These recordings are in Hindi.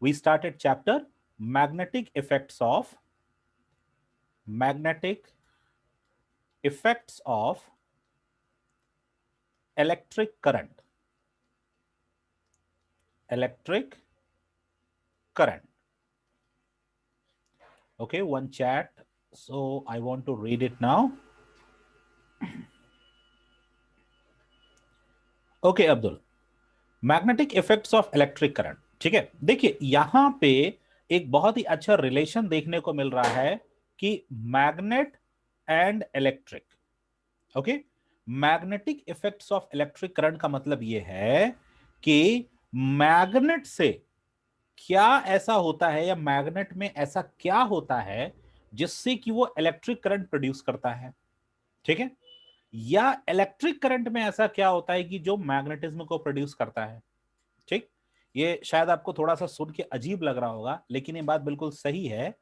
we started chapter magnetic effects of electric current. Okay, one chat, so I want to read it now. Okay, Abdul, magnetic effects of electric current. ठीक है, देखिए यहां पे एक बहुत ही अच्छा रिलेशन देखने को मिल रहा है कि magnet and electric. Okay, magnetic effects of electric current का मतलब यह है कि मैग्नेट से क्या ऐसा होता है या मैग्नेट में ऐसा क्या होता है जिससे कि वो इलेक्ट्रिक करंट प्रोड्यूस करता है। ठीक है, या इलेक्ट्रिक करंट में ऐसा क्या होता है कि जो मैग्नेटिज्म को प्रोड्यूस करता है। ठीक, ये शायद आपको थोड़ा सा सुन के अजीब लग रहा होगा, लेकिन ये बात बिल्कुल सही है।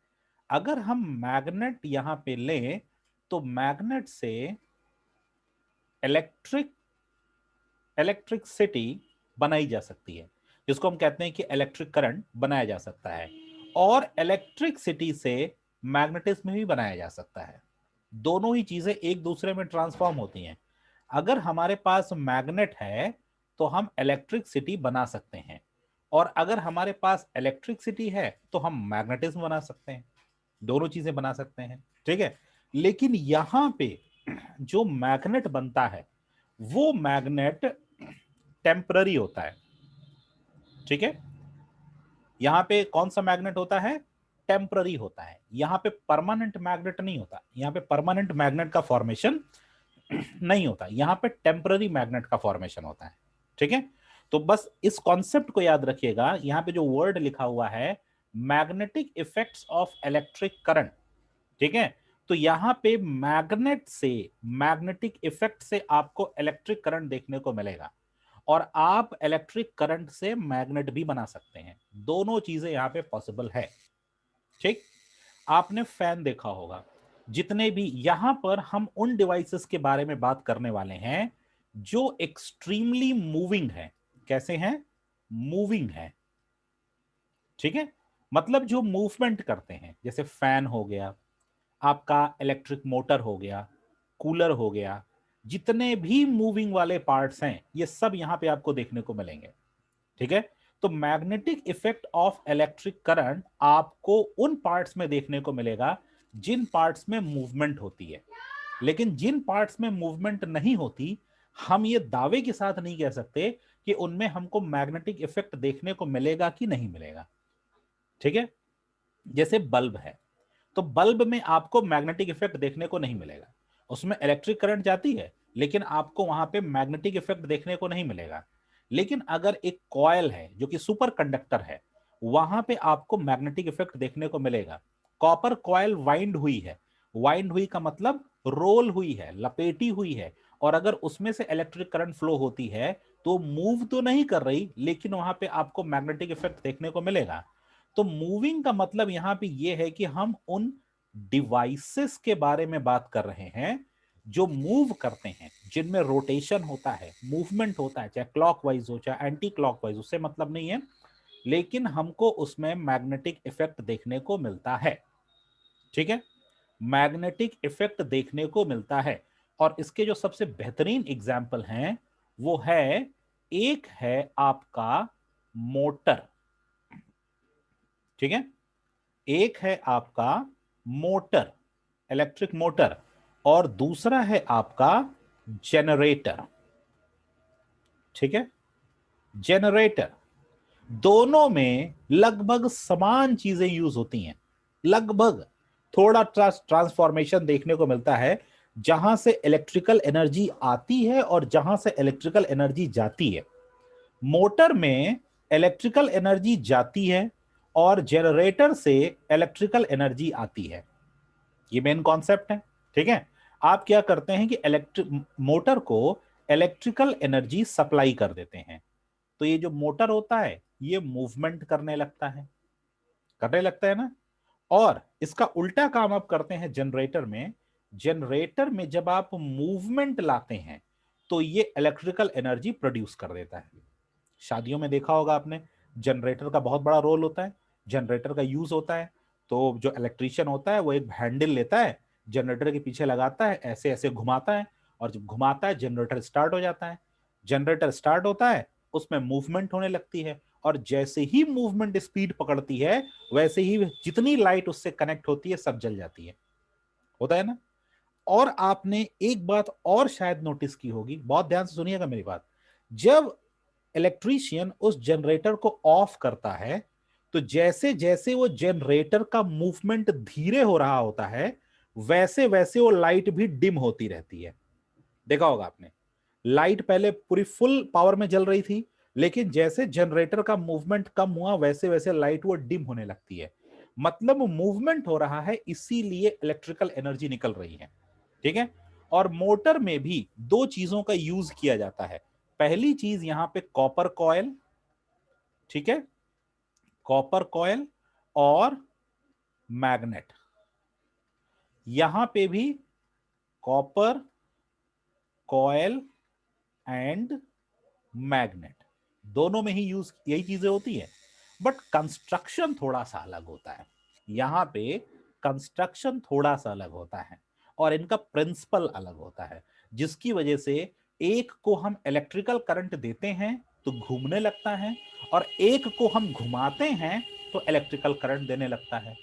अगर हम मैग्नेट यहां पे लें तो मैग्नेट से इलेक्ट्रिसिटी बनाई जा सकती है, जिसको हम कहते हैं कि इलेक्ट्रिक करंट बनाया जा सकता है, और इलेक्ट्रिसिटी से मैग्नेटिज्म भी बनाया जा सकता है। दोनों ही चीजें एक दूसरे में ट्रांसफॉर्म होती हैं। अगर हमारे पास मैग्नेट है तो हम इलेक्ट्रिसिटी बना सकते हैं, और अगर हमारे पास इलेक्ट्रिसिटी है तो हम मैग्नेटिज्म बना सकते हैं। दोनों चीजें बना सकते हैं। ठीक है, लेकिन यहां पे जो मैग्नेट बनता है वो मैग्नेट टेम्पररी होता है। ठीक है, यहां पे कौन सा मैग्नेट होता है? टेम्पररी होता है। यहां पे परमानेंट मैग्नेट नहीं होता, यहां पे परमानेंट मैग्नेट का फॉर्मेशन नहीं होता, यहां पे टेम्पररी मैग्नेट का फॉर्मेशन होता है। ठीक है, तो बस इस कॉन्सेप्ट को याद रखिएगा। यहां पे जो वर्ड लिखा हुआ है magnetic effects of electric current, ठीक है, तो यहां पे मैग्नेट से, मैग्नेटिक इफेक्ट से आपको इलेक्ट्रिक करंट देखने को मिलेगा, और आप इलेक्ट्रिक करंट से मैग्नेट भी बना सकते हैं। दोनों चीजें यहां पे पॉसिबल है। ठीक, आपने फैन देखा होगा। जितने भी यहां पर हम उन डिवाइसेस के बारे में बात करने वाले हैं जो एक्सट्रीमली मूविंग है। कैसे हैं? मूविंग है। ठीक है, मतलब जो मूवमेंट करते हैं, जैसे फैन हो गया, आपका इलेक्ट्रिक मोटर हो गया, कूलर हो गया, जितने भी मूविंग वाले पार्ट्स हैं ये सब यहां पे आपको देखने को मिलेंगे। ठीक है, तो magnetic effect of electric current आपको उन पार्ट्स में देखने को मिलेगा जिन पार्ट्स में मूवमेंट होती है। लेकिन जिन पार्ट्स में मूवमेंट नहीं होती, हम ये दावे के साथ नहीं कह सकते कि उनमें हमको मैग्नेटिक इफेक्ट देखने को मिलेगा कि नहीं मिलेगा। ठीक है, जैसे बल्ब है, तो बल्ब में आपको मैग्नेटिक इफेक्ट देखने को नहीं मिलेगा। उसमें इलेक्ट्रिक करंट जाती है, लेकिन आपको वहां पे मैग्नेटिक इफेक्ट देखने को नहीं मिलेगा। लेकिन अगर एक कॉयल है जो कि सुपर कंडक्टर है, वहां पे आपको मैग्नेटिक इफेक्ट देखने को मिलेगा। कॉपर कॉयल वाइंड हुई है, वाइंड हुई का मतलब रोल हुई है, लपेटी हुई है, और अगर उसमें से इलेक्ट्रिक करंट फ्लो होती है तो मूव तो नहीं कर रही, लेकिन वहां पे आपको मैग्नेटिक इफेक्ट देखने को मिलेगा। तो मूविंग का मतलब यहां पे यह है कि हम उन डिवाइसेस के बारे में बात कर रहे हैं जो मूव करते हैं, जिनमें रोटेशन होता है, मूवमेंट होता है, चाहे क्लॉकवाइज हो चाहे एंटी क्लॉकवाइज, उससे मतलब नहीं है, लेकिन हमको उसमें मैग्नेटिक इफेक्ट देखने को मिलता है। ठीक है, मैग्नेटिक इफेक्ट देखने को मिलता है। और इसके जो सबसे बेहतरीन एग्जाम्पल हैं वो है, एक है आपका मोटर। ठीक है, एक है आपका मोटर, इलेक्ट्रिक मोटर, और दूसरा है आपका जनरेटर। ठीक है, जनरेटर, दोनों में लगभग समान चीजें यूज होती हैं। लगभग थोड़ा ट्रांसफॉर्मेशन देखने को मिलता है, जहां से इलेक्ट्रिकल एनर्जी आती है और जहां से इलेक्ट्रिकल एनर्जी जाती है। मोटर में इलेक्ट्रिकल एनर्जी जाती है और जनरेटर से इलेक्ट्रिकल एनर्जी आती है। ये मेन कॉन्सेप्ट है। ठीक है, आप क्या करते हैं कि इलेक्ट्रिक मोटर को इलेक्ट्रिकल एनर्जी सप्लाई कर देते हैं, तो ये जो मोटर होता है ये मूवमेंट करने लगता है ना। और इसका उल्टा काम आप करते हैं जनरेटर में। जनरेटर में जब आप मूवमेंट लाते हैं तो ये इलेक्ट्रिकल एनर्जी प्रोड्यूस कर देता है। शादियों में देखा होगा आपने, जनरेटर का बहुत बड़ा रोल होता है, जनरेटर का यूज होता है। तो जो इलेक्ट्रीशियन होता है वो एक हैंडल लेता है, जनरेटर के पीछे लगाता है, ऐसे ऐसे घुमाता है, और जब घुमाता है जनरेटर स्टार्ट हो जाता है। जनरेटर स्टार्ट होता है, उसमें मूवमेंट होने लगती है, और जैसे ही मूवमेंट स्पीड पकड़ती है वैसे ही जितनी लाइट उससे कनेक्ट होती है सब जल जाती है। होता है ना। और आपने एक बात और शायद नोटिस की होगी, बहुत ध्यान से सुनिएगा मेरी बात। जब इलेक्ट्रीशियन उस जनरेटर को ऑफ करता है तो जैसे जैसे वो जनरेटर का मूवमेंट धीरे हो रहा होता है वैसे वैसे वो लाइट भी डिम होती रहती है। देखा होगा आपने, लाइट पहले पूरी फुल पावर में जल रही थी, लेकिन जैसे जनरेटर का मूवमेंट कम हुआ वैसे वैसे लाइट वो डिम होने लगती है। मतलब मूवमेंट हो रहा है, इसीलिए इलेक्ट्रिकल एनर्जी निकल रही है। ठीक है। और मोटर में भी दो चीजों का यूज किया जाता है। पहली चीज यहां पे कॉपर कॉयल, ठीक है, कॉपर कॉयल और मैग्नेट। यहां पे भी कॉपर कॉयल एंड मैग्नेट, दोनों में ही यूज यही चीजें होती है, बट कंस्ट्रक्शन थोड़ा सा अलग होता है। यहां पे कंस्ट्रक्शन थोड़ा सा अलग होता है और इनका प्रिंसिपल अलग होता है, जिसकी वजह से एक को हम इलेक्ट्रिकल करंट देते हैं तो घूमने लगता है, और एक को हम घुमाते हैं तो इलेक्ट्रिकल करंट देने लगता है।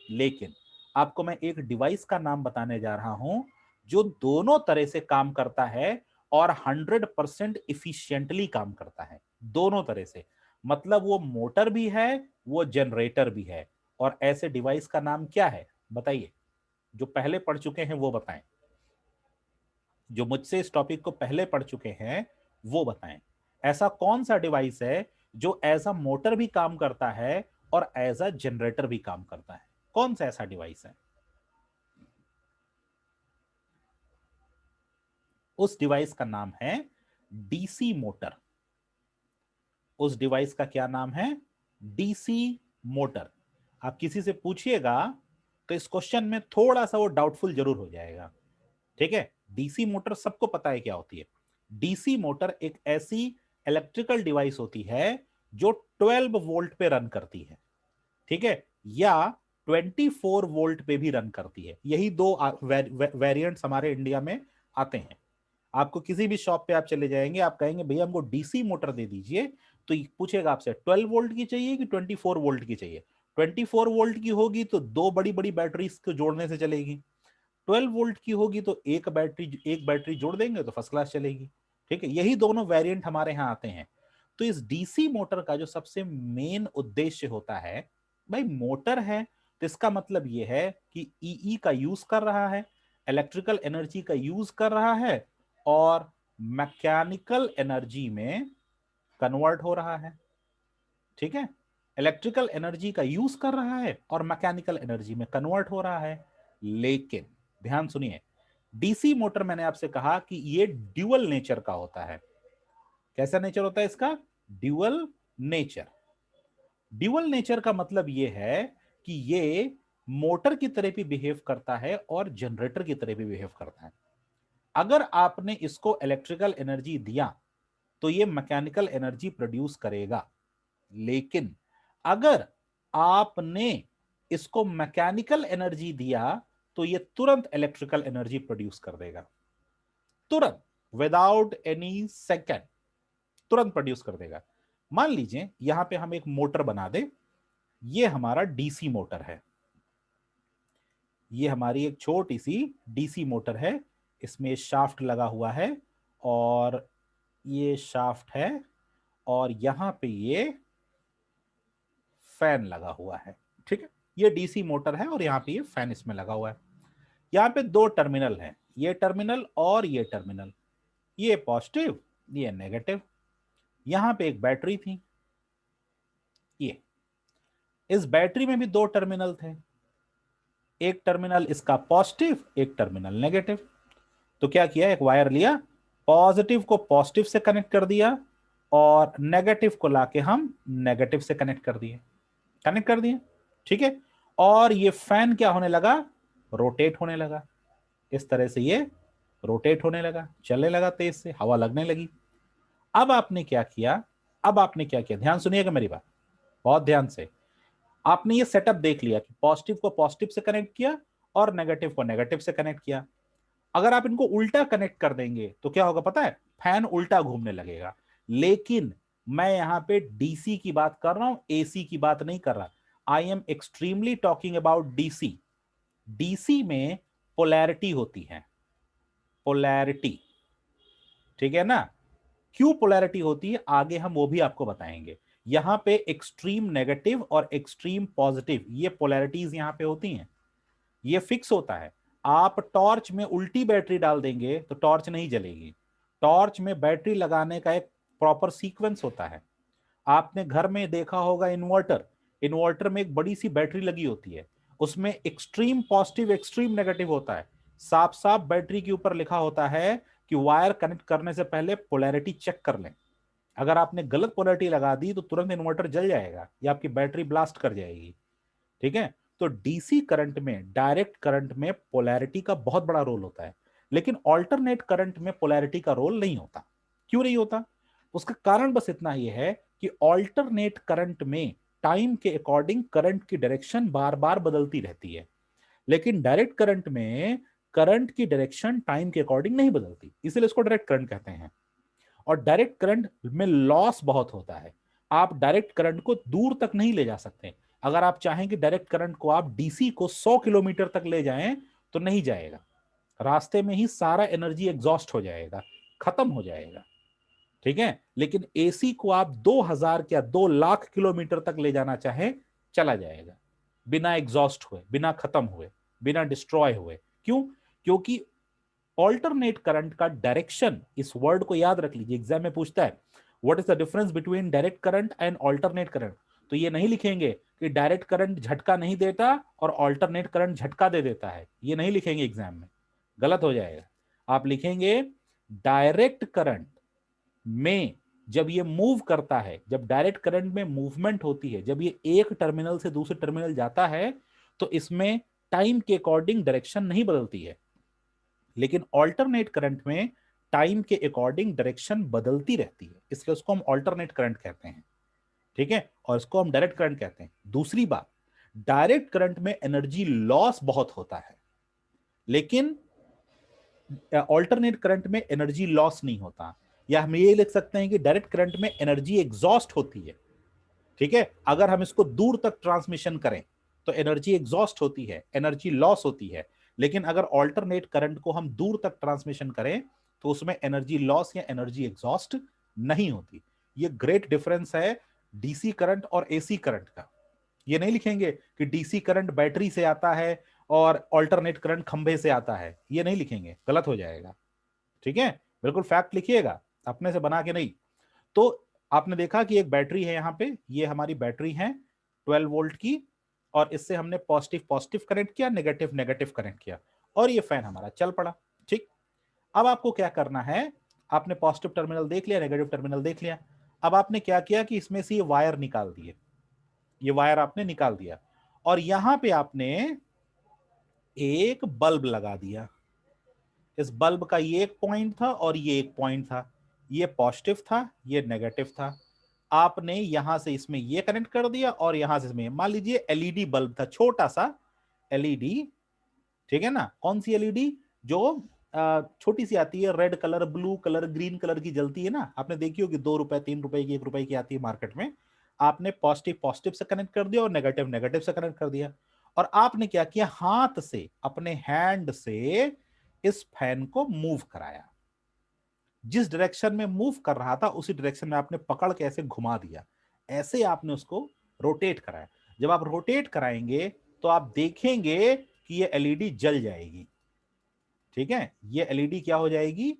लेकिन आपको मैं एक डिवाइस का नाम बताने जा रहा हूं जो दोनों तरह से काम करता है और 100% इफिशिएंटली काम करता है, दोनों तरह से। मतलब वो मोटर भी है, वो जनरेटर भी है। और ऐसे डिवाइस का नाम क्या है बताइए, जो पहले पढ़ चुके हैं वो बताएं, जो मुझसे इस टॉपिक को पहले पढ़ चुके हैं वो बताएं। ऐसा कौन सा डिवाइस है जो एज अ मोटर भी काम करता है और एज अ जनरेटर भी काम करता है? कौन सा ऐसा डिवाइस है? उस डिवाइस का नाम है डीसी मोटर। उस डिवाइस का क्या नाम है? DC motor. आप किसी से पूछिएगा तो इस क्वेश्चन में थोड़ा सा वो डाउटफुल जरूर हो जाएगा। ठीक है। डीसी मोटर सबको पता है क्या होती है। डीसी मोटर एक ऐसी इलेक्ट्रिकल डिवाइस होती है जो 12 वोल्ट पे रन करती है, ठीक है, या 24 वोल्ट पे भी रन करती है। यही दो वेरिएंट्स हमारे इंडिया में आते हैं। आपको किसी भी शॉप पे आप चले जाएंगे, आप कहेंगे भैया हमको डीसी मोटर दे दीजिए, तो पूछेगा आपसे 12 वोल्ट की चाहिए कि 24 वोल्ट की चाहिए। 24 वोल्ट की होगी तो दो बड़ी बड़ी बैटरीज को जोड़ने से चलेगी, 12 वोल्ट की होगी तो एक बैटरी जोड़ देंगे तो फर्स्ट क्लास चलेगी। ठीक है, यही दोनों वेरिएंट हमारे यहाँ आते हैं। तो इस डीसी मोटर का जो सबसे मेन उद्देश्य होता है, भाई मोटर है तो इसका मतलब यह है कि ईई का यूज कर रहा है, इलेक्ट्रिकल एनर्जी का यूज कर रहा है, और मैकेनिकल एनर्जी में कन्वर्ट हो रहा है। ठीक है, इलेक्ट्रिकल एनर्जी का यूज कर रहा है और मैकेनिकल एनर्जी में कन्वर्ट हो रहा है। लेकिन ध्यान सुनिए, डीसी मोटर मैंने आपसे कहा कि ये ड्यूअल नेचर का होता है। कैसा नेचर होता है इसका? Dual nature. ड्यूअल नेचर का मतलब ये है कि ये मोटर की तरह भी बिहेव करता है और जनरेटर की तरह भी बिहेव करता है। अगर आपने इसको इलेक्ट्रिकल एनर्जी दिया तो ये मैकेनिकल एनर्जी प्रोड्यूस करेगा, लेकिन अगर आपने इसको मैकेनिकल एनर्जी दिया तो ये तुरंत इलेक्ट्रिकल एनर्जी प्रोड्यूस कर देगा, तुरंत, विदाउट एनी सेकेंड, तुरंत प्रोड्यूस कर देगा। मान लीजिए यहां पे हम एक मोटर बना दे, ये हमारा डीसी मोटर है, ये हमारी एक छोटी सी डीसी मोटर है, इसमें शाफ्ट लगा हुआ है, और ये शाफ्ट है, और यहां पे ये फैन लगा हुआ है। ठीक है, ये डीसी मोटर है और यहाँ पे ये फैन इसमें लगा हुआ है। यहाँ पे दो टर्मिनल हैं, ये टर्मिनल और ये टर्मिनल, ये पॉजिटिव ये नेगेटिव। यहाँ पे एक बैटरी थी, ये, इस बैटरी में भी दो टर्मिनल थे, एक टर्मिनल इसका पॉजिटिव एक टर्मिनल नेगेटिव। तो क्या किया, एक वायर लिया, पॉजिटिव को पॉजिटिव से कनेक्ट कर दिया और नेगेटिव को लाके हम नेगेटिव से कनेक्ट कर दिए। ठीक है, और ये फैन क्या होने लगा, रोटेट होने लगा। इस तरह से ये रोटेट होने लगा, चलने लगा, तेज से हवा लगने लगी। अब आपने क्या किया, ध्यान सुनिएगा मेरी बात। बहुत ध्यान से। आपने ये सेटअप देख लिया कि पॉजिटिव को पॉजिटिव से कनेक्ट किया और नेगेटिव को नेगेटिव से कनेक्ट किया। अगर आप इनको उल्टा कनेक्ट कर देंगे तो क्या होगा पता है, फैन उल्टा घूमने लगेगा। लेकिन मैं यहां पे डीसी की बात कर रहा हूं, एसी की बात नहीं कर रहा। I am extremely talking about DC. DC में पोलैरिटी होती है, पोलैरिटी, ठीक है ना। क्यों पोलैरिटी होती है आगे हम वो भी आपको बताएंगे। यहां पे एक्सट्रीम नेगेटिव और एक्सट्रीम पॉजिटिव ये पोलैरिटीज यहां पे होती हैं, ये फिक्स होता है। आप टॉर्च में उल्टी बैटरी डाल देंगे तो टॉर्च नहीं जलेगी। टॉर्च में बैटरी लगाने का एक प्रॉपर सीक्वेंस होता है। आपने घर में देखा होगा इन्वर्टर, इन्वर्टर में एक बड़ी सी बैटरी लगी होती है, उसमें एक्सट्रीम पॉजिटिव एक्सट्रीम नेगेटिव होता है। साफ साफ बैटरी के ऊपर लिखा होता है कि वायर कनेक्ट करने से पहले पोलैरिटी चेक कर लें। अगर आपने गलत पोलैरिटी लगा दी तो तुरंत इन्वर्टर जल जाएगा या आपकी बैटरी ब्लास्ट कर जाएगी, ठीक है। तो डीसी करंट में, डायरेक्ट करंट में पोलैरिटी का बहुत बड़ा रोल होता है, लेकिन ऑल्टरनेट करंट में पोलैरिटी का रोल नहीं होता। क्यों नहीं होता? उसका कारण बस इतना ही है कि ऑल्टरनेट करंट में टाइम के अकॉर्डिंग करंट की डायरेक्शन बार बार बदलती रहती है, लेकिन डायरेक्ट करंट में करंट की डायरेक्शन टाइम के अकॉर्डिंग नहीं बदलती, इसलिए इसको डायरेक्ट करंट कहते हैं। और डायरेक्ट करंट में लॉस बहुत होता है। आप डायरेक्ट करंट को दूर तक नहीं ले जा सकते। अगर आप चाहें कि डायरेक्ट करंट को आप डीसी को 100 किलोमीटर तक ले जाएं तो नहीं जाएगा, रास्ते में ही सारा एनर्जी एग्जॉस्ट हो जाएगा, खत्म हो जाएगा, ठीक है। लेकिन एसी को आप 2000 या 2 लाख किलोमीटर तक ले जाना चाहें, चला जाएगा, बिना एग्जॉस्ट हुए, बिना खत्म हुए, बिना डिस्ट्रॉय हुए। क्यों? क्योंकि ऑल्टरनेट करंट का डायरेक्शन, इस वर्ड को याद रख लीजिए, एग्जाम में पूछता है what is the difference between direct current and alternate current. तो ये नहीं लिखेंगे कि डायरेक्ट करंट झटका नहीं देता और ऑल्टरनेट करंट झटका दे देता है, ये नहीं लिखेंगे एग्जाम में, गलत हो जाएगा। आप लिखेंगे डायरेक्ट करंट में जब ये मूव करता है, जब डायरेक्ट करंट में मूवमेंट होती है, जब ये एक टर्मिनल से दूसरे टर्मिनल जाता है, तो इसमें टाइम के अकॉर्डिंग डायरेक्शन नहीं बदलती है। लेकिन ऑल्टरनेट करंट में टाइम के अकॉर्डिंग डायरेक्शन बदलती रहती है, इसलिए उसको हम ऑल्टरनेट करंट कहते हैं, ठीक है। और इसको हम डायरेक्ट करंट कहते हैं। दूसरी बात, डायरेक्ट करंट में एनर्जी लॉस बहुत होता है, लेकिन ऑल्टरनेट करंट में एनर्जी लॉस नहीं होता। या हम ये लिख सकते हैं कि डायरेक्ट करंट में एनर्जी एग्जॉस्ट होती है, ठीक है। अगर हम इसको दूर तक ट्रांसमिशन करें तो एनर्जी एग्जॉस्ट होती है, एनर्जी लॉस होती है। लेकिन अगर ऑल्टरनेट करंट को हम दूर तक ट्रांसमिशन करें तो उसमें एनर्जी लॉस या एनर्जी एग्जॉस्ट नहीं होती। ये ग्रेट डिफरेंस है डीसी करंट और एसी करंट का। ये नहीं लिखेंगे कि डीसी करंट बैटरी से आता है और ऑल्टरनेट करंट खंभे से आता है, ये नहीं लिखेंगे, गलत हो जाएगा, ठीक है। बिल्कुल फैक्ट लिखिएगा, अपने से बना के नहीं। तो आपने देखा कि एक बैटरी है यहां पे, ये हमारी बैटरी है 12 वोल्ट की, और इससे हमने पॉजिटिव पॉजिटिव कनेक्ट किया, नेगेटिव नेगेटिव कनेक्ट किया, और ये फैन हमारा चल पड़ा, ठीक। अब आपको क्या करना है, आपने पॉजिटिव टर्मिनल देख लिया, नेगेटिव टर्मिनल देख लिया। अब आपने क्या किया कि इसमें से ये वायर निकाल दिए, ये वायर आपने निकाल दिया, और यहां पे आपने एक बल्ब लगा दिया। इस बल्ब का ये एक पॉइंट था और ये एक पॉइंट था, ये पॉजिटिव था, ये नेगेटिव था। आपने यहां से इसमें ये कनेक्ट कर दिया और यहां से इसमें, मान लीजिए एलईडी बल्ब था, छोटा सा एलईडी, ठीक है ना। कौन सी एलईडी? जो छोटी सी आती है, red colour, blue colour, green colour की जलती है ना, आपने देखी होगी, 2 रुपए 3 रुपए की, 1 रुपए की आती है मार्केट में। आपने पॉजिटिव पॉजिटिव से कनेक्ट कर दिया और नेगेटिव नेगेटिव से कनेक्ट कर दिया, और आपने क्या किया, हाथ से, अपने हैंड से इस फैन को मूव कराया। जिस डायरेक्शन में मूव कर रहा था उसी डायरेक्शन में आपने पकड़ के ऐसे घुमा दिया, ऐसे आपने उसको रोटेट कराया। जब आप रोटेट कराएंगे तो आप देखेंगे कि ये एलईडी जल जाएगी, ठीक है। ये एलईडी क्या हो जाएगी?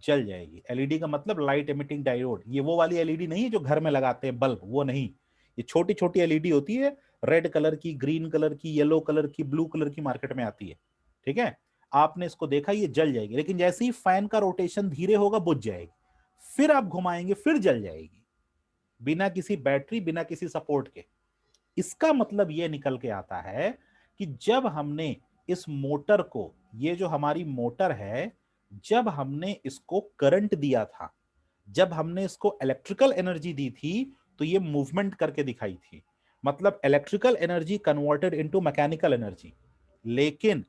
जल जाएगी। एलईडी का मतलब लाइट एमिटिंग डायोड, ये वो वाली एलईडी नहीं है जो घर में लगाते हैं बल्ब, वो नहीं। ये छोटी छोटी एलईडी होती है, रेड कलर की, ग्रीन कलर की, येलो कलर की, ब्लू कलर की मार्केट में आती है, ठीक है। आपने इसको देखा, ये जल जाएगी, लेकिन जैसे ही फैन का रोटेशन धीरे होगा बुझ जाएगी, फिर आप घुमाएंगे फिर जल जाएगी, बिना किसी बैटरी, बिना किसी सपोर्ट के। इसका मतलब यह निकल के आता है कि जब हमने इस मोटर को, ये जो हमारी मोटर है, जब हमने इसको करंट दिया था, जब हमने इसको इलेक्ट्रिकल एनर्जी दी थी, तो ये मूवमेंट करके दिखाई थी, मतलब electrical energy converted into mechanical energy. लेकिन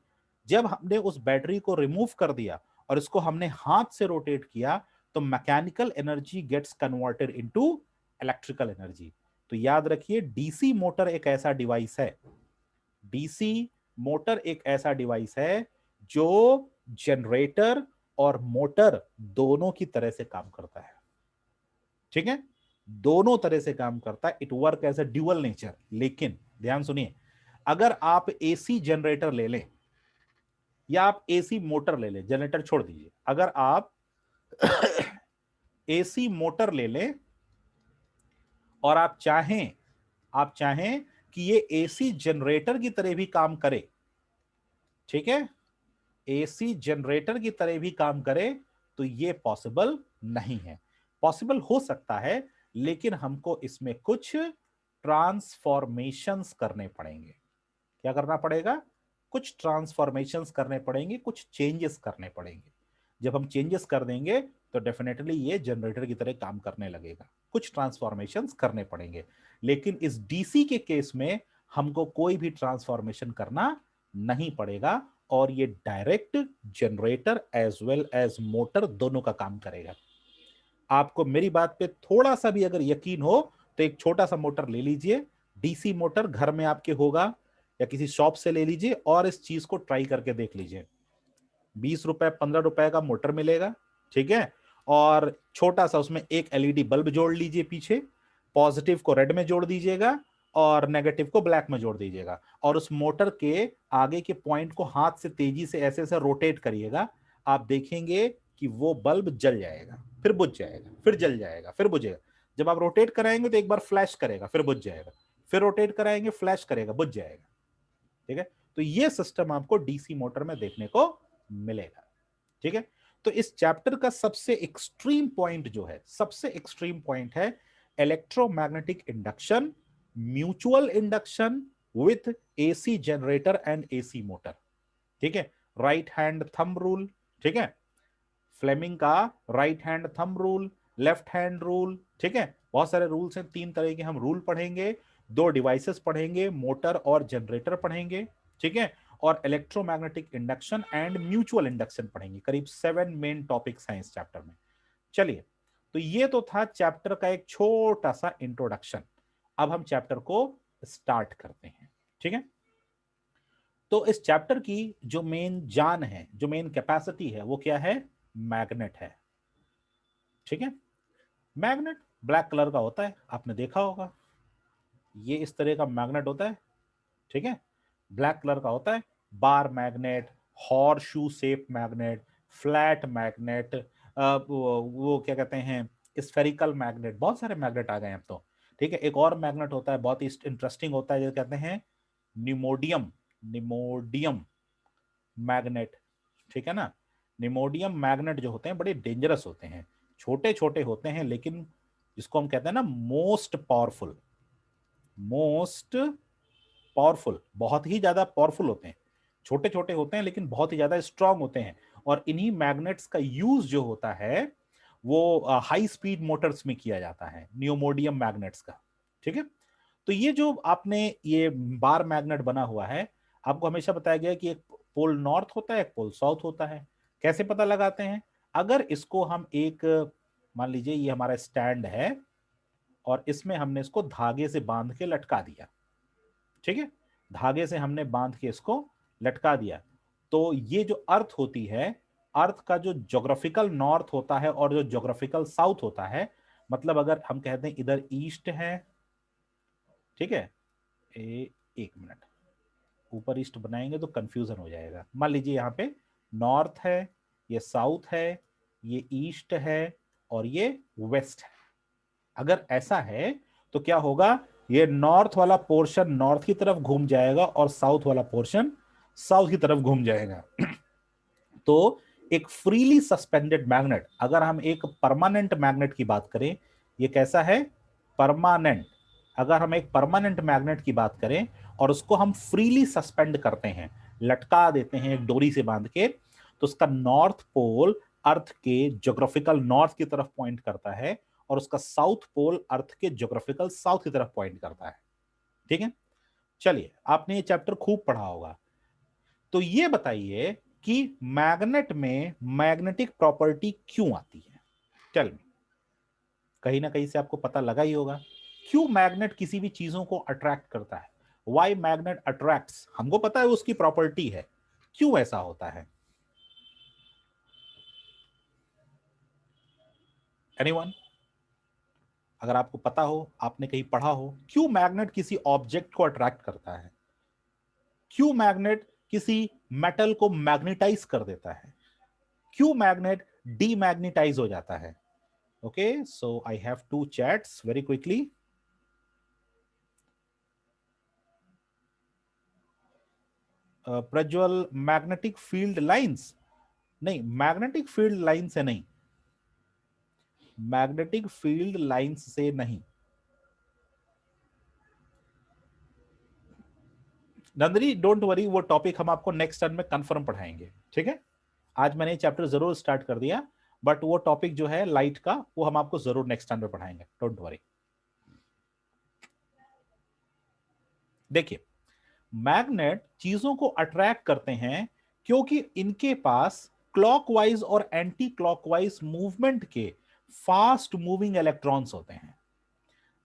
जब हमने उस बैटरी को रिमूव कर दिया और इसको हमने हाथ से रोटेट किया, तो mechanical energy gets converted into electrical energy. तो याद रखिए, डीसी मोटर एक ऐसा डिवाइस है, डीसी मोटर एक ऐसा डिवाइस है जो जनरेटर और मोटर दोनों की तरह से काम करता है। ठीक है, दोनों तरह से काम करता है, it work as a dual nature. लेकिन ध्यान सुनिए, अगर आप एसी जनरेटर ले लें या आप एसी मोटर ले लें, जनरेटर छोड़ दीजिए, अगर आप एसी मोटर ले लें और आप चाहें कि ये एसी जनरेटर की तरह भी काम करे, ठीक है, एसी जनरेटर की तरह भी काम करे, तो ये पॉसिबल नहीं है। पॉसिबल हो सकता है, लेकिन हमको इसमें कुछ ट्रांसफॉर्मेशंस करने पड़ेंगे। क्या करना पड़ेगा? कुछ ट्रांसफॉर्मेशंस करने पड़ेंगे, कुछ चेंजेस करने पड़ेंगे। जब हम चेंजेस कर देंगे तो डेफिनेटली ये जनरेटर की तरह काम करने लगेगा। कुछ ट्रांसफॉर्मेशंस करने पड़ेंगे, लेकिन इस डीसी के केस में हमको कोई भी ट्रांसफॉर्मेशन करना नहीं पड़ेगा और ये direct generator as well as motor दोनों का काम करेगा। आपको मेरी बात पे थोड़ा सा भी अगर यकीन हो तो एक छोटा सा मोटर ले लीजिए, डीसी मोटर घर में आपके होगा या किसी शॉप से ले लीजिए और इस चीज को ट्राई करके देख लीजिए। 20 रुपए 15 रुपए का मोटर मिलेगा, ठीक है, और छोटा सा उसमें एक एलईडी बल्ब जोड़ लीजिए पीछे, पॉजिटिव को रेड में जोड़ दीजिएगा और नेगेटिव को ब्लैक में जोड़ दीजिएगा, और उस मोटर के आगे के पॉइंट को हाथ से तेजी से ऐसे ऐसे रोटेट करिएगा। आप देखेंगे कि वो बल्ब जल जाएगा, फिर बुझ जाएगा, फिर जल जाएगा, फिर बुझेगा। जब आप रोटेट कराएंगे तो एक बार फ्लैश करेगा, फिर बुझ जाएगा, फिर रोटेट कराएंगे, फ्लैश करेगा, बुझ जाएगा। ठीक है, तो ये सिस्टम आपको डीसी मोटर में देखने को मिलेगा। ठीक है, तो इस चैप्टर का सबसे एक्सट्रीम पॉइंट जो है, सबसे एक्सट्रीम पॉइंट है electromagnetic induction, mutual induction with AC generator and AC motor. ठीक है, राइट हैंड थंब रूल, ठीक है, फ्लेमिंग का right hand thumb rule, left hand rule. ठीक है, बहुत सारे रूल्स हैं, 3 तरह के हम रूल पढ़ेंगे, 2 डिवाइसेस पढ़ेंगे, मोटर और जनरेटर पढ़ेंगे। ठीक है, और electromagnetic induction and mutual induction पढ़ेंगे। करीब 7 मेन टॉपिक्स हैं इस चैप्टर में। चलिए, तो ये तो था चैप्टर का एक छोटा सा इंट्रोडक्शन। अब हम चैप्टर को स्टार्ट करते हैं। ठीक है, तो इस चैप्टर की जो मेन जान है, जो मेन कैपेसिटी है, वो क्या है? मैग्नेट है। ठीक है, मैग्नेट ब्लैक कलर का होता है, आपने देखा होगा, ये इस तरह का मैग्नेट होता है। ठीक है, ब्लैक कलर का होता है। Bar magnet, horse shoe shape magnet, flat magnet, वो क्या कहते हैं, स्फेरिकल मैग्नेट, बहुत सारे मैग्नेट आ गए हैं अब तो। ठीक है, एक और मैग्नेट होता है बहुत ही इंटरेस्टिंग होता है, जो कहते हैं निमोडियम, निमोडियम मैग्नेट। ठीक है ना, निमोडियम मैग्नेट जो होते हैं बड़े डेंजरस होते हैं, छोटे छोटे होते हैं, लेकिन जिसको हम कहते हैं ना मोस्ट पावरफुल, मोस्ट पावरफुल, बहुत ही ज्यादा पावरफुल होते हैं। छोटे छोटे होते हैं लेकिन बहुत ही ज्यादा स्ट्रांग होते हैं, और इन्हीं मैग्नेट्स का यूज जो होता है वो हाई स्पीड मोटर्स में किया जाता है, नियोमोडियम मैग्नेट्स का। ठीक है, तो ये जो आपने ये बार मैग्नेट बना हुआ है, आपको हमेशा बताया गया कि एक पोल नॉर्थ होता है, एक पोल साउथ होता है। कैसे पता लगाते हैं? अगर इसको हम एक, मान लीजिए ये हमारा स्टैंड है और इसमें हमने इसको धागे से बांध के लटका दिया। ठीक है, धागे से हमने बांध के इसको लटका दिया, तो ये जो अर्थ होती है, अर्थ का जो ज्योग्राफिकल नॉर्थ होता है और जो ज्योग्राफिकल साउथ होता है, मतलब अगर हम कहते हैं इधर ईस्ट है, ठीक है, एक मिनट, ऊपर ईस्ट बनाएंगे तो कंफ्यूजन हो जाएगा। मान लीजिए यहाँ पे नॉर्थ है, ये साउथ है, ये ईस्ट है और ये वेस्ट है। अगर ऐसा है तो क्या होगा, ये नॉर्थ वाला पोर्शन नॉर्थ की तरफ घूम जाएगा और साउथ वाला पोर्शन साउथ की तरफ घूम जाएगा। तो एक फ्रीली सस्पेंडेड मैग्नेट, अगर हम एक परमानेंट मैग्नेट की बात करें, ये कैसा है? परमानेंट। अगर हम एक परमानेंट मैग्नेट की बात करें और उसको हम फ्रीली सस्पेंड करते हैं, लटका देते हैं एक डोरी से बांध के, तो उसका नॉर्थ पोल अर्थ के ज्योग्राफिकल नॉर्थ की तरफ पॉइंट करता है और उसका साउथ पोल अर्थ के ज्योग्राफिकल साउथ की तरफ पॉइंट करता है। ठीक है, चलिए आपने ये चैप्टर खूब पढ़ा होगा। तो ये बताइए कि मैग्नेट में मैग्नेटिक प्रॉपर्टी क्यों आती है। चल, कहीं ना कहीं से आपको पता लगा ही होगा क्यों मैग्नेट किसी भी चीजों को अट्रैक्ट करता है। वाई मैग्नेट अट्रैक्ट्स, हमको पता है उसकी प्रॉपर्टी है, क्यों ऐसा होता है। एनीवन, अगर आपको पता हो, आपने कहीं पढ़ा हो, क्यों मैग्नेट किसी ऑब्जेक्ट को अट्रैक्ट करता है, क्यों मैग्नेट किसी मेटल को मैग्नेटाइज कर देता है, क्यों मैग्नेट डीमैग्नेटाइज हो जाता है। Okay, so I have two chats very quickly. Prajwal, magnetic field lines, नहीं मैग्नेटिक फील्ड लाइन से नहीं, मैग्नेटिक फील्ड लाइंस से नहीं। नंदनी डोंट वरी, वो टॉपिक हम आपको नेक्स्ट टर्म में कंफर्म पढ़ाएंगे। ठीक है, आज मैंने चैप्टर जरूर स्टार्ट कर दिया, बट वो टॉपिक जो है लाइट का, वो हम आपको जरूर नेक्स्ट टर्म में पढ़ाएंगे, डोंट वरी। देखिए, मैग्नेट चीजों को अट्रैक्ट करते हैं क्योंकि इनके पास क्लॉकवाइज और एंटी क्लॉकवाइज मूवमेंट के फास्ट मूविंग इलेक्ट्रॉन्स होते हैं।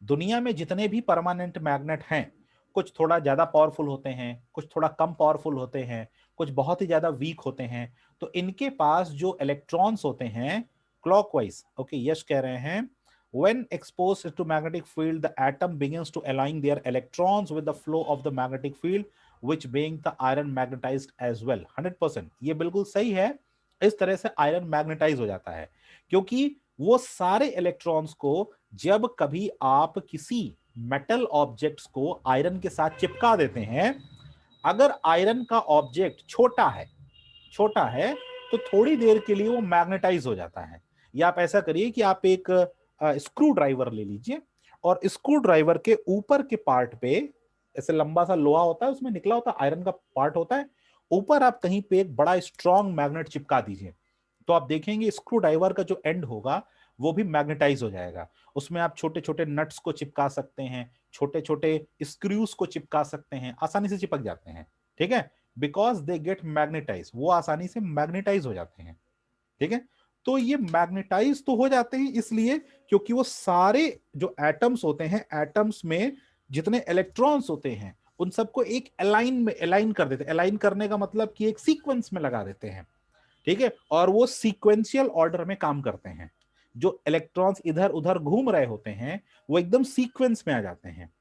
दुनिया में जितने भी परमानेंट मैग्नेट हैं, कुछ थोड़ा ज्यादा पावरफुल होते हैं, कुछ थोड़ा कम पावरफुल होते हैं, कुछ बहुत ही ज्यादा वीक होते हैं। तो इनके पास जो इलेक्ट्रॉन्स होते हैं क्लॉकवाइज, ओके यश कह रहे हैं, when exposed to magnetic field the atom begins to align their electrons with the flow of the magnetic field which being the iron magnetized as well। 100% ये बिल्कुल सही है। इस तरह से आयरन मैग्नेटाइज हो जाता है क्योंकि वो सारे इलेक्ट्रॉन्स को, जब कभी आप किसी मेटल ऑब्जेक्ट्स को आयरन के साथ चिपका देते हैं, अगर आयरन का ऑब्जेक्ट छोटा है तो थोड़ी देर के लिए वो मैग्नेटाइज हो जाता है। या आप ऐसा करिए कि आप एक स्क्रू ड्राइवर ले लीजिए और स्क्रू ड्राइवर के ऊपर के पार्ट पे ऐसे लंबा सा लोहा होता है, उसमें निकला होता है आयरन का पार्ट होता है, ऊपर आप कहीं पे एक बड़ा स्ट्रॉन्ग मैग्नेट चिपका दीजिए, तो आप देखेंगे स्क्रू ड्राइवर का जो एंड होगा वो भी मैग्नेटाइज हो जाएगा। उसमें आप छोटे छोटे नट्स को चिपका सकते हैं, छोटे छोटे स्क्रूज को चिपका सकते हैं, आसानी से चिपक जाते हैं। ठीक है, बिकॉज दे गेट मैग्नेटाइज, वो आसानी से मैग्नेटाइज हो जाते हैं। ठीक है, तो ये मैग्नेटाइज तो हो जाते हैं इसलिए क्योंकि वो सारे जो एटम्स होते हैं, एटम्स में जितने इलेक्ट्रॉन्स होते हैं उन सबको एक अलाइन में अलाइन कर देते हैं। अलाइन करने का मतलब कि एक सीक्वेंस में लगा देते हैं। ठीक है, और वो सीक्वेंशियल ऑर्डर में काम करते हैं। जो इलेक्ट्रॉन्स इधर उधर घूम रहे होते हैं वो एकदम सीक्वेंस में आ जाते हैं।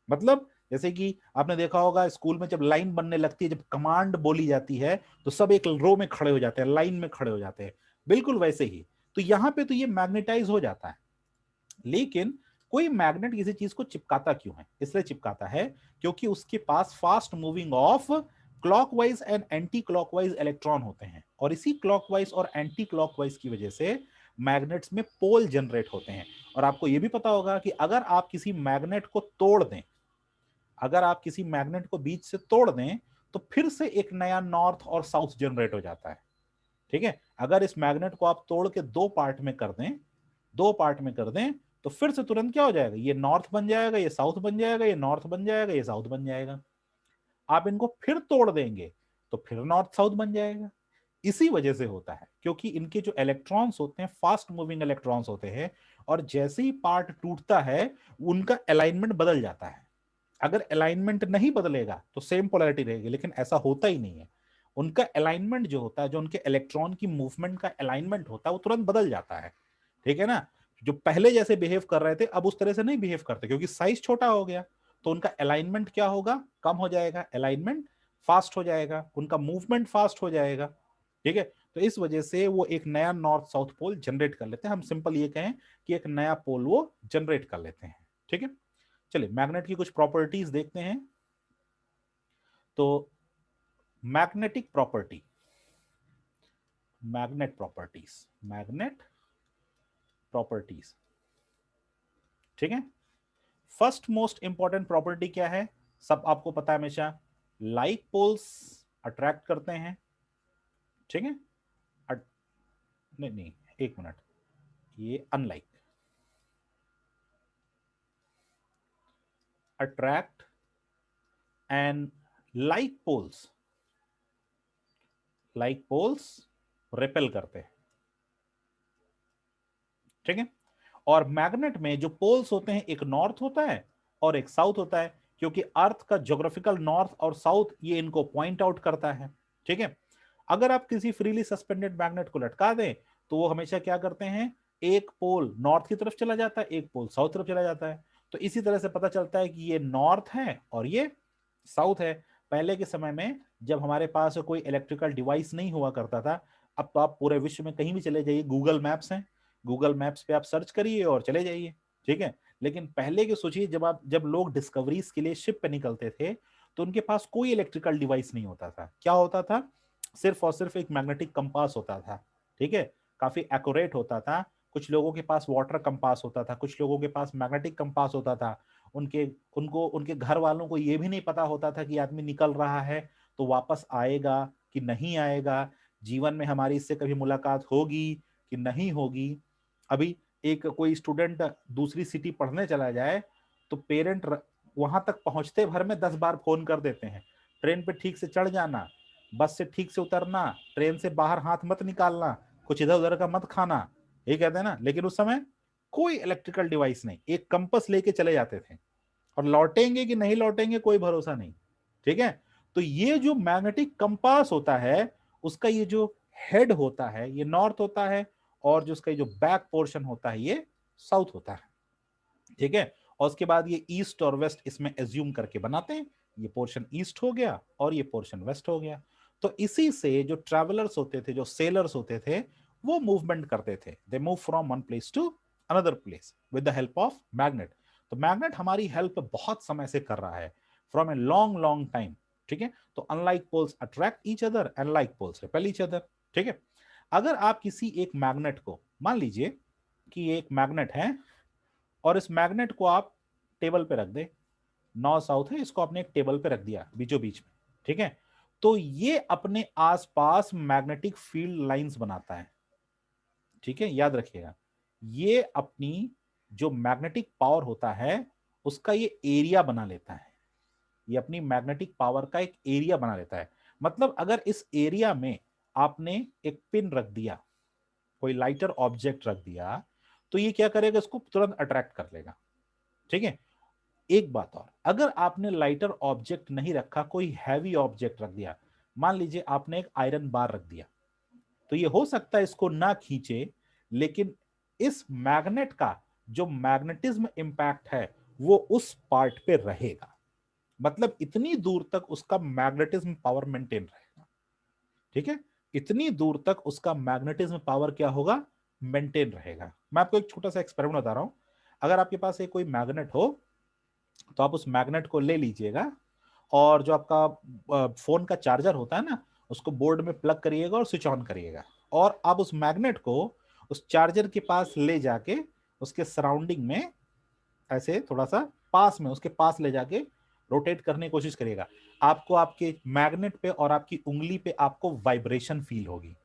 मतलब जैसे कि आपने देखा होगा स्कूल में जब लाइन बनने लगती है, जब कमांड बोली जाती है तो सब एक रो में खड़े हो जाते हैं, लाइन में खड़े हो जाते हैं, बिल्कुल वैसे ही। तो यहां पे तो ये मैग्नेटाइज हो जाता है। लेकिन कोई मैग्नेट किसी चीज को चिपकाता क्यों है, इसलिए चिपकाता है क्योंकि उसके पास fast moving of clockwise and anti clockwise electron होते हैं, और इसी क्लॉकवाइज और एंटी क्लॉकवाइज की वजह से मैग्नेट्स में पोल जनरेट होते हैं। और आपको यह भी पता होगा कि अगर आप किसी मैग्नेट को तोड़ दें, अगर आप किसी मैग्नेट को बीच से तोड़ दें तो फिर से एक नया नॉर्थ और साउथ जनरेट हो जाता है। ठीक है, अगर इस मैग्नेट को आप तोड़ के दो पार्ट में कर दें तो फिर से तुरंत क्या हो जाएगा, ये नॉर्थ बन जाएगा, ये साउथ बन जाएगा, ये नॉर्थ बन जाएगा, ये साउथ बन जाएगा। आप इनको फिर तोड़ देंगे तो फिर नॉर्थ साउथ बन जाएगा। इसी वजह से होता है क्योंकि इनके जो इलेक्ट्रॉन्स होते हैं फास्ट मूविंग इलेक्ट्रॉन्स होते हैं, और जैसे ही पार्ट टूटता है उनका अलाइनमेंट बदल जाता है। अगर अलाइनमेंट नहीं बदलेगा तो सेम पोलैरिटी रहेगी, लेकिन ऐसा होता ही नहीं है। उनका अलाइनमेंट जो होता है, जो उनके इलेक्ट्रॉन की मूवमेंट का अलाइनमेंट होता है, वो तुरंत बदल जाता है। ठीक है ना, जो पहले जैसे बिहेव कर रहे थे अब उस तरह से नहीं बिहेव करते क्योंकि साइज छोटा हो गया। तो उनका अलाइनमेंट क्या होगा, कम हो जाएगा, अलाइनमेंट फास्ट हो जाएगा, उनका मूवमेंट फास्ट हो जाएगा। ठीक है, तो इस वजह से वो एक नया नॉर्थ साउथ पोल जनरेट कर लेते हैं। हम सिंपल ये कहें कि एक नया पोल वो जनरेट कर लेते हैं। ठीक है, चलिए मैग्नेट की कुछ प्रॉपर्टीज देखते हैं। तो मैग्नेटिक प्रॉपर्टी, मैग्नेट प्रॉपर्टीज। ठीक है, फर्स्ट मोस्ट इंपॉर्टेंट प्रॉपर्टी क्या है, सब आपको पता है हमेशा, लाइक पोल्स अट्रैक्ट करते हैं। ठीक है, नहीं नहीं, एक मिनट, ये unlike, attract and like poles repel करते हैं, ठीक है। और मैग्नेट में जो पोल्स होते हैं एक नॉर्थ होता है और एक साउथ होता है, क्योंकि अर्थ का ज्योग्राफिकल नॉर्थ और साउथ ये इनको पॉइंट आउट करता है, ठीक है। अगर आप किसी फ्रीली सस्पेंडेड मैग्नेट को लटका दें तो वो हमेशा क्या करते हैं, एक पोल नॉर्थ की तरफ चला जाता है, एक पोल साउथ तरफ चला जाता है। तो इसी तरह से पता चलता है कि ये नॉर्थ है और ये साउथ है। पहले के समय में जब हमारे पास कोई इलेक्ट्रिकल डिवाइस नहीं हुआ करता था, अब तो आप पूरे विश्व में कहीं भी चले जाइए, गूगल मैप्स हैं, गूगल मैप्स पे आप सर्च करिए और चले जाइए, ठीक है। लेकिन पहले के सोचिए, जब लोग डिस्कवरीज के लिए शिप पे निकलते थे तो उनके पास कोई इलेक्ट्रिकल डिवाइस नहीं होता था। क्या होता था, सिर्फ और सिर्फ एक मैग्नेटिक कंपास होता था, ठीक है। काफी एक्यूरेट होता था। कुछ लोगों के पास वाटर कंपास होता था, कुछ लोगों के पास मैग्नेटिक कंपास होता था। उनके उनको उनके घर वालों को यह भी नहीं पता होता था कि आदमी निकल रहा है तो वापस आएगा कि नहीं आएगा, जीवन में हमारी इससे कभी मुलाकात होगी कि नहीं होगी। अभी एक कोई स्टूडेंट दूसरी सिटी पढ़ने चला जाए तो पेरेंट वहां तक पहुंचते भर में 10 बार फोन कर देते हैं, ट्रेन पे ठीक से चढ़ जाना, बस से ठीक से उतरना, ट्रेन से बाहर हाथ मत निकालना, कुछ इधर उधर का मत खाना, ये कहते हैं ना। लेकिन उस समय कोई इलेक्ट्रिकल डिवाइस नहीं, एक कंपस लेके चले जाते थे और लौटेंगे कि नहीं लौटेंगे कोई भरोसा नहीं, ठीक है। तो ये जो मैग्नेटिक कंपास होता है उसका ये जो हेड होता है ये नॉर्थ होता है, और जो उसका जो बैक पोर्शन होता है ये साउथ होता है, ठीक है। और उसके बाद ये ईस्ट और वेस्ट इसमें एज्यूम करके बनाते हैं, ये पोर्शन ईस्ट हो गया और ये पोर्शन वेस्ट हो गया। तो इसी से जो ट्रैवलर्स होते थे, जो सेलर्स होते थे, वो मूवमेंट करते थे, they move from one place to another place with the help of magnet. तो मैग्नेट हमारी हेल्प बहुत समय से कर रहा है, from a long long time, ठीक है। तो unlike poles attract each other and like poles repel each other, ठीक है। अगर आप किसी एक मैग्नेट को, मान लीजिए कि एक मैग्नेट है और इस मैग्नेट को आप टेबल पे रख दे, नॉर्थ साउथ है, इसको आपने एक टेबल पे रख दिया बीचों बीच में, ठीक है। तो ये अपने आसपास मैग्नेटिक फील्ड लाइंस बनाता है, ठीक है, याद रखिएगा। ये अपनी जो मैग्नेटिक पावर होता है उसका ये एरिया बना लेता है, ये अपनी मैग्नेटिक पावर का एक एरिया बना लेता है। मतलब अगर इस एरिया में आपने एक पिन रख दिया, कोई लाइटर ऑब्जेक्ट रख दिया, तो ये क्या करेगा, इसको तुरंत अट्रैक्ट कर लेगा, ठीक है। एक बात और, अगर आपने लाइटर ऑब्जेक्ट नहीं रखा, कोई हैवी ऑब्जेक्ट रख दिया, मान लीजिए आपने एक आयरन बार रख दिया, तो ये हो सकता है इसको ना खींचे, लेकिन इस मैग्नेट का जो मैग्नेटिज्म इंपैक्ट है वो उस पार्ट पे रहेगा। मतलब इतनी दूर तक उसका मैग्नेटिज्म पावर मेंटेन रहेगा, ठीक है। इतनी दूर तक उसका मैग्नेटिज्म पावर क्या होगा, मेंटेन रहेगा। मैं आपको एक छोटा सा एक्सपेरिमेंट बता रहा हूं। अगर आपके पास एक कोई मैग्नेट हो तो आप उस मैग्नेट को ले लीजिएगा और जो आपका फोन का चार्जर होता है ना, उसको बोर्ड में प्लग करिएगा और स्विच ऑन करिएगा, और आप उस मैग्नेट को उस चार्जर के पास ले जाके उसके सराउंडिंग में ऐसे थोड़ा सा पास में, उसके पास ले जाके रोटेट करने की कोशिश करिएगा। आपको आपके मैग्नेट पे और आपकी उंगली पे आपको वाइब्रेशन फील होगी।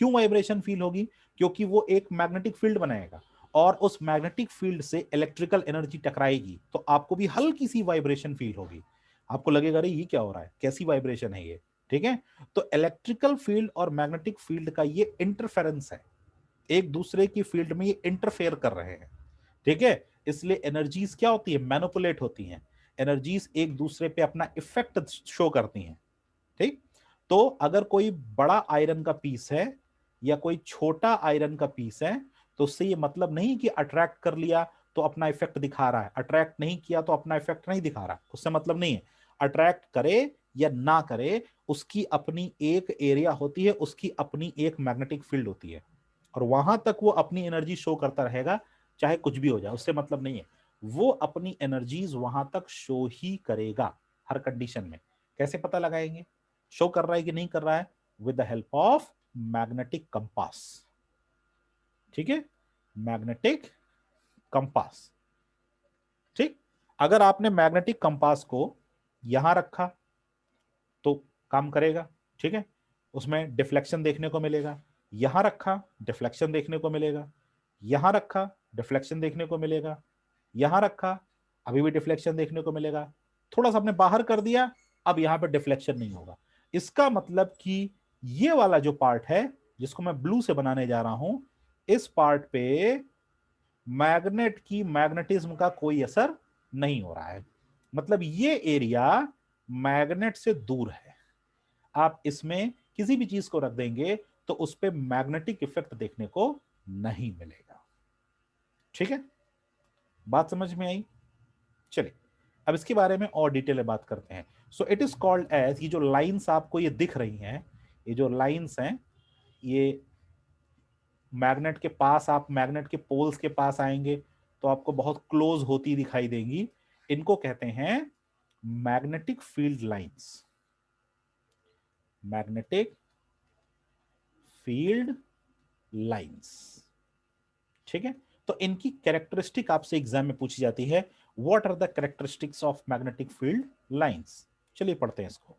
क्यों वाइब्रेशन फील होगी, क्योंकि वो एक मैग्नेटिक फील्ड बनाएगा और उस मैग्नेटिक फील्ड से इलेक्ट्रिकल एनर्जी टकराएगी, तो आपको भी हल्की सी वाइब्रेशन फील होगी। आपको लगेगा अरे ये क्या हो रहा है, कैसी वाइब्रेशन है ये, ठीक है। तो इलेक्ट्रिकल फील्ड और मैग्नेटिक फील्ड का ये इंटरफेरेंस है, एक दूसरे की फील्ड में ये इंटरफेयर कर रहे हैं, ठीक है। इसलिए एनर्जीज क्या होती है, मैनिपुलेट होती हैं, एनर्जीज एक दूसरे पे अपना इफेक्ट शो करती हैं, ठीक। तो अगर कोई बड़ा आयरन का पीस है या कोई छोटा आयरन का पीस है, तो उससे ये मतलब नहीं कि अट्रैक्ट कर लिया तो अपना इफेक्ट दिखा रहा है, अट्रैक्ट नहीं किया तो अपना इफेक्ट नहीं दिखा रहा, उससे मतलब नहीं है। अट्रैक्ट करे या ना करे, उसकी अपनी एक एरिया होती है, उसकी अपनी एक मैग्नेटिक फील्ड होती है, और वहां तक वो अपनी एनर्जी शो करता रहेगा, चाहे कुछ भी हो जाए, उससे मतलब नहीं है। वो अपनी एनर्जीज वहां तक शो ही करेगा हर कंडीशन में। कैसे पता लगाएंगे शो कर रहा है कि नहीं कर रहा है, with the help of magnetic compass, ठीक है, मैग्नेटिक कंपास, ठीक। अगर आपने मैग्नेटिक कंपास को यहां रखा तो काम करेगा, ठीक है, उसमें डिफ्लेक्शन देखने को मिलेगा, यहां रखा डिफ्लेक्शन देखने को मिलेगा, यहां रखा डिफ्लेक्शन देखने को मिलेगा, यहां रखा अभी भी डिफ्लेक्शन देखने को मिलेगा। थोड़ा सा आपने बाहर कर दिया, अब यहां पे डिफ्लेक्शन नहीं होगा। इसका मतलब कि ये वाला जो पार्ट है जिसको मैं ब्लू से बनाने जा रहा हूं, इस पार्ट पे मैग्नेट की मैग्नेटिज्म का कोई असर नहीं हो रहा है। मतलब ये एरिया मैग्नेट से दूर है। आप इसमें किसी भी चीज को रख देंगे तो उस पर मैग्नेटिक इफेक्ट देखने को नहीं मिलेगा। ठीक है, बात समझ में आई? चलिए अब इसके बारे में और डिटेल में बात करते हैं। So it is called as, ये जो लाइंस आपको ये दिख रही हैं, ये जो लाइंस हैं, ये मैग्नेट के पास, आप मैग्नेट के पोल्स के पास आएंगे तो आपको बहुत क्लोज होती दिखाई देंगी। इनको कहते हैं magnetic field lines. Magnetic field lines. ठीक है, तो इनकी कैरेक्टरिस्टिक आपसे एग्जाम में पूछी जाती है। What are the characteristics of magnetic field lines? चलिए पढ़ते हैं इसको।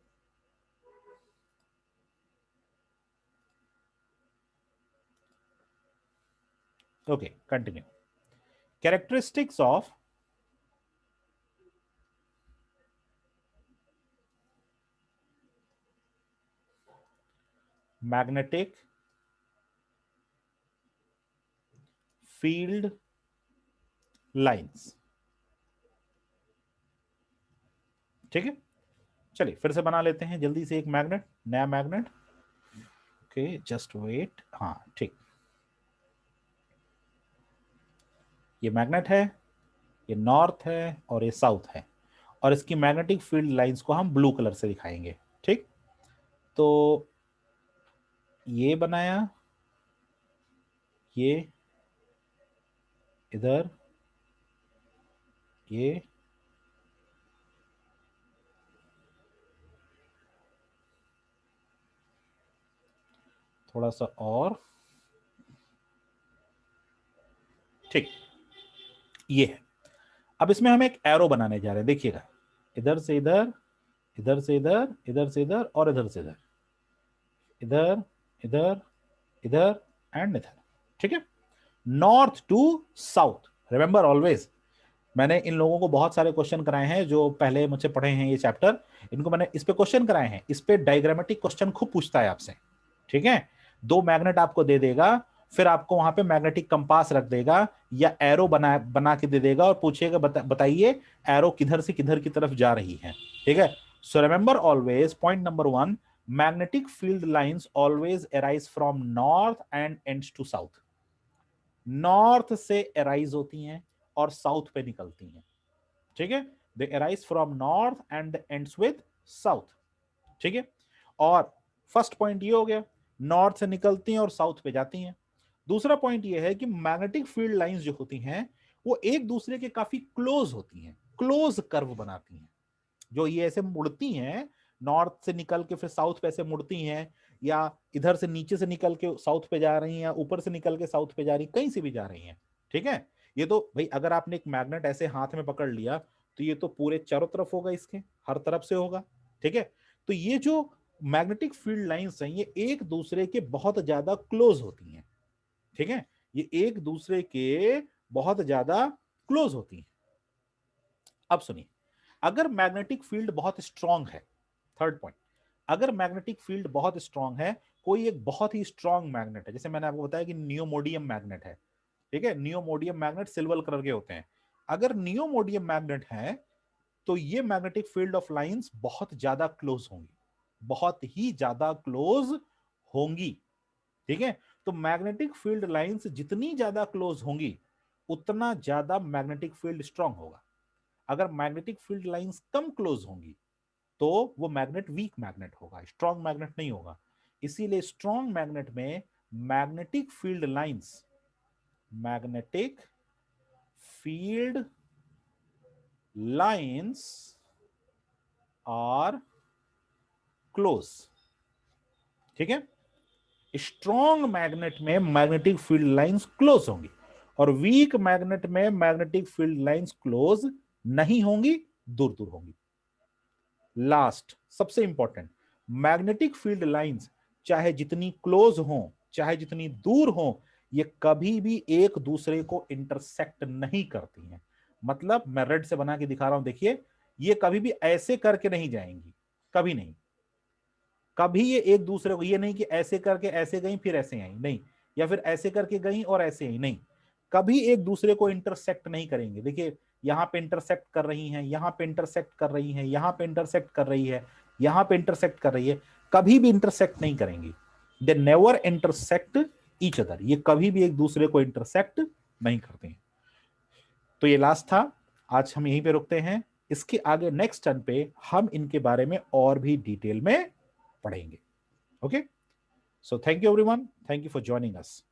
Okay, continue. Characteristics of magnetic field lines. ठीक है, चलिए फिर से बना लेते हैं जल्दी से एक मैग्नेट, नया मैग्नेट। Okay just wait. हाँ ठीक, ये मैग्नेट है, ये नॉर्थ है और ये साउथ है, और इसकी मैग्नेटिक फील्ड लाइंस को हम ब्लू कलर से दिखाएंगे। ठीक, तो ये बनाया, ये इधर, ये थोड़ा सा और, ठीक, ये है। अब इसमें हम एक एरो बनाने जा रहे हैं, देखिएगा, इधर से इधर, इधर से इधर, इधर से इधर और इधर से इधर, इधर, इधर, इधर एंड इधर। ठीक है, north to south. Remember always, मैंने इन लोगों को बहुत सारे क्वेश्चन कराए हैं जो पहले मुझसे पढ़े हैं ये चैप्टर, इनको मैंने इस पे क्वेश्चन कराए हैं। इस पे डायग्रामेटिक क्वेश्चन खूब पूछता है आपसे। ठीक है, दो मैग्नेट आपको दे देगा, फिर आपको वहां पे मैग्नेटिक कंपास रख देगा या एरो बना के दे देगा और पूछेगा बताइए एरो किधर से किधर की तरफ जा रही है। ठीक है, so remember always, point number 1, magnetic field lines always arise from north and ends to south. North से अराइज होती हैं और साउथ पे निकलती हैं। ठीक है, they arise from north and ends with south. ठीक है, और फर्स्ट पॉइंट ये हो गया, नॉर्थ से निकलती हैं और साउथ पे जाती हैं। दूसरा पॉइंट ये है कि मैग्नेटिक फील्ड लाइंस जो होती हैं वो एक दूसरे के काफी क्लोज होती हैं, क्लोज कर्व बनाती हैं। जो ये ऐसे मुड़ती हैं, नॉर्थ से निकल के फिर साउथ पे ऐसे मुड़ती हैं, या इधर से नीचे से निकल के साउथ पे जा रही हैं, या ऊपर से निकल के साउथ पे जा रही, कहीं से भी जा रही हैं। ठीक है, ये तो भाई अगर आपने एक मैग्नेट ऐसे हाथ में पकड़ लिया तो ये तो पूरे चारों तरफ होगा, इसके हर तरफ से होगा। ठीक है, तो ये जो मैग्नेटिक फील्ड लाइंस हैं ये एक दूसरे के बहुत ज्यादा क्लोज होती हैं। ठीक है, ये एक दूसरे के बहुत ज्यादा क्लोज होती हैं। अब सुनिए, अगर मैग्नेटिक फील्ड बहुत स्ट्रांग है, थर्ड पॉइंट, अगर मैग्नेटिक फील्ड बहुत स्ट्रांग है, कोई एक बहुत ही स्ट्रांग मैग्नेट है, जैसे मैंने आपको बताया कि नियोमोडियम मैग्नेट है। ठीक है, नियोमोडियम मैग्नेट सिल्वर कलर के होते हैं। अगर नियोमोडियम मैग्नेट है तो ये मैग्नेटिक फील्ड ऑफ लाइंस बहुत ज्यादा क्लोज होंगी, बहुत ही ज्यादा क्लोज होंगी। ठीक है, तो मैग्नेटिक फील्ड लाइंस जितनी ज्यादा क्लोज होंगी उतना ज्यादा मैग्नेटिक फील्ड स्ट्रांग होगा। अगर मैग्नेटिक फील्ड लाइंस कम क्लोज होंगी तो वो मैग्नेट वीक मैग्नेट होगा, स्ट्रांग मैग्नेट नहीं होगा। इसीलिए स्ट्रांग मैग्नेट में magnetic field lines, magnetic field lines are close. ठीक है, स्ट्रॉन्ग मैग्नेट में मैग्नेटिक फील्ड लाइंस क्लोज होंगी और वीक मैग्नेट में मैग्नेटिक फील्ड लाइंस क्लोज नहीं होंगी, दूर दूर होंगी। लास्ट सबसे इंपॉर्टेंट, मैग्नेटिक फील्ड लाइंस चाहे जितनी क्लोज हो चाहे जितनी दूर हो, ये कभी भी एक दूसरे को इंटरसेक्ट नहीं करती हैं। मतलब मैं रेड से बना के दिखा रहा हूं, देखिए ये कभी भी ऐसे करके नहीं जाएंगी, कभी नहीं। कभी ये एक दूसरे को, ये नहीं कि ऐसे करके ऐसे गई फिर ऐसे आई, नहीं, या फिर ऐसे करके गई और ऐसे आई, नहीं, कभी एक दूसरे को इंटरसेक्ट नहीं करेंगे। देखिए यहां पे इंटरसेक्ट कर रही हैं, यहां पे इंटरसेक्ट कर रही हैं, यहां पे इंटरसेक्ट कर रही है, यहां पे इंटरसेक्ट कर रही है, कभी भी इंटरसेक्ट नहीं करेंगी। They never intersect each other, ये कभी भी एक दूसरे को इंटरसेक्ट नहीं करते हैं। तो ये लास्ट था, आज हम यहीं पे रुकते हैं। इसके आगे नेक्स्ट टर्न पे हम इनके बारे में और भी डिटेल में पढ़ेंगे। Okay, so thank you everyone, thank you for joining us.